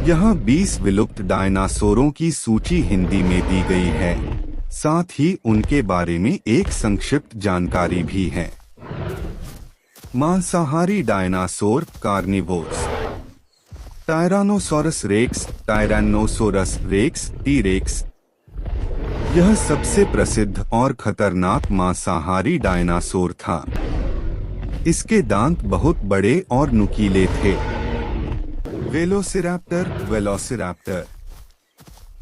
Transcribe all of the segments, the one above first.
यहाँ 20 विलुप्त डायनासोरों की सूची हिंदी में दी गई है, साथ ही उनके बारे में एक संक्षिप्त जानकारी भी है। मांसाहारी dinosaur carnivores. Tyrannosaurus rex, tyrannosaurus rex, T rex. यह सबसे प्रसिद्ध और खतरनाक मांसाहारी डायनासोर था। इसके दांत बहुत बड़े और नुकीले थे। Velociraptor, velociraptor.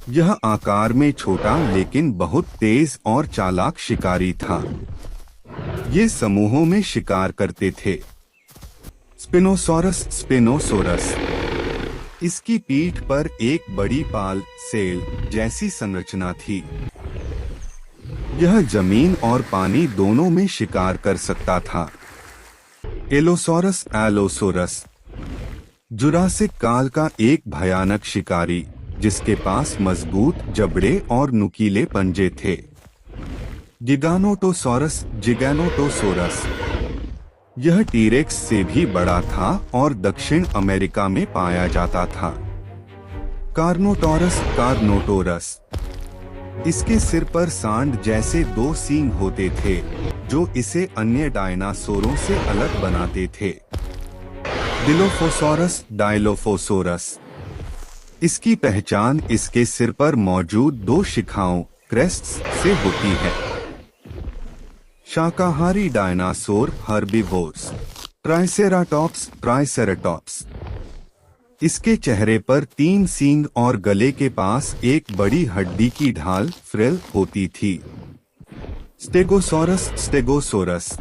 यह आकार में छोटा लेकिन बहुत तेज और चालाक शिकारी था। ये समूहों में शिकार करते थे। स्पिनोसॉरस, स्पिनोसोरस। इसकी पीठ पर एक बड़ी पाल, सेल जैसी संरचना थी। यह जमीन और पानी दोनों में शिकार कर सकता था। Allosaurus, allosaurus. जुरासिक काल का एक भयानक शिकारी जिसके पास मजबूत जबड़े और नुकीले पंजे थे। गिगानोटोसॉरस, जिगैनोटोसोरस। यह टीरेक्स से भी बड़ा था और दक्षिण अमेरिका में पाया जाता था। कार्नोटोरस, कार्नोटोरस। इसके सिर पर सांड जैसे 2 सींग होते थे जो इसे अन्य डायनासोरों से अलग बनाते थे। डिलोफोसॉरस, डायलोफोसोरस। इसकी पहचान इसके सिर पर मौजूद 2 शिखाओं, क्रेस्ट्स से होती है। शाकाहारी डायनासोर, हर्बीवोर्स। Triceratops, triceratops. इसके चेहरे पर 3 सींग और गले के पास एक बड़ी हड्डी की ढाल, फ्रिल होती थी। Stegosaurus, stegosaurus.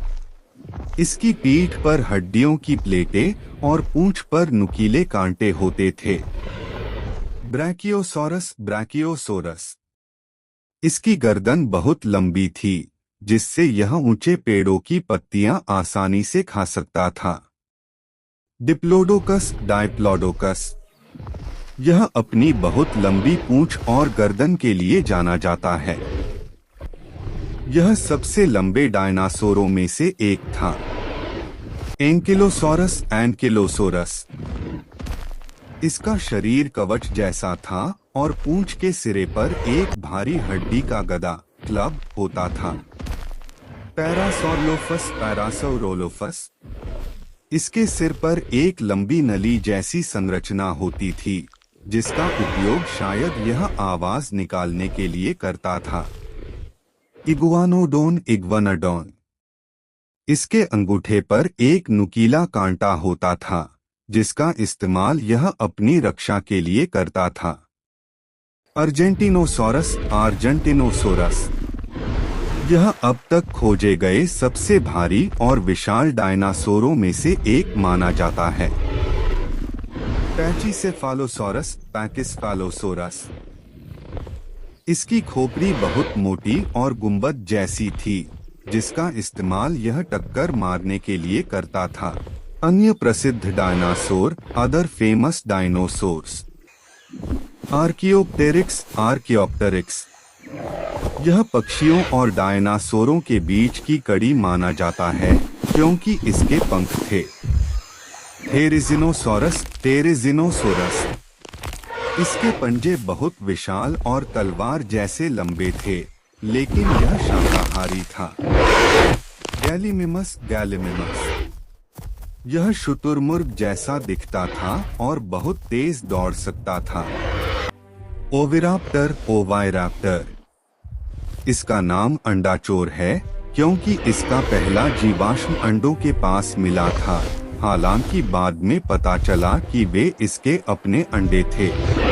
इसकी पीठ पर हड्डियों की प्लेटें और पूंछ पर नुकीले कांटे होते थे। ब्रैकियोसॉरस, ब्रैकियोसोरस। इसकी गर्दन बहुत लंबी थी जिससे यह ऊंचे पेड़ों की पत्तियां आसानी से खा सकता था। डिप्लोडोकस, डायप्लोडोकस। यह अपनी बहुत लंबी पूंछ और गर्दन के लिए जाना जाता है। यह सबसे लंबे डायनासोरों में से एक था। Ankylosaurus, ankylosaurus. इसका शरीर कवच जैसा था और पूंछ के सिरे पर एक भारी हड्डी का गदा, क्लब होता था। पैरासौरोलोफस, पैरासौरोलोफस। इसके सिर पर एक लंबी नली जैसी संरचना होती थी जिसका उपयोग शायद यह आवाज निकालने के लिए करता था। इगुआनोडोन, इग्वानाडोन। इसके अंगूठे पर एक नुकीला कांटा होता था जिसका इस्तेमाल यह अपनी रक्षा के लिए करता था। अर्जेंटिनोसॉरस, आर्जेंटिनोसोरस। यह अब तक खोजे गए सबसे भारी और विशाल डायनासोरों में से एक माना जाता है। पैचीसेफालोसॉरस, पैकिसफालोसोरस। इसकी खोपड़ी बहुत मोटी और गुंबद जैसी थी जिसका इस्तेमाल यह टक्कर मारने के लिए करता था। अन्य प्रसिद्ध dinosaur, other famous dinosaurs. Archaeopteryx, archaeopteryx. यह पक्षियों और डायनासोरों के बीच की कड़ी माना जाता है क्योंकि इसके पंख थे। थेरिजिनोसॉरस, टेरिजिनोसोरस। इसके पंजे बहुत विशाल और तलवार जैसे लंबे थे लेकिन यह शाकाहारी था। गैलीमिमस, गैलीमिमस। यह शुतुरमुर्ग जैसा दिखता था और बहुत तेज दौड़ सकता था। ओविराप्टर, ओवाइराप्टर। इसका नाम अंडाचोर है क्योंकि इसका पहला जीवाश्म अंडों के पास मिला था, हालांकि बाद में पता चला कि वे इसके अपने अंडे थे।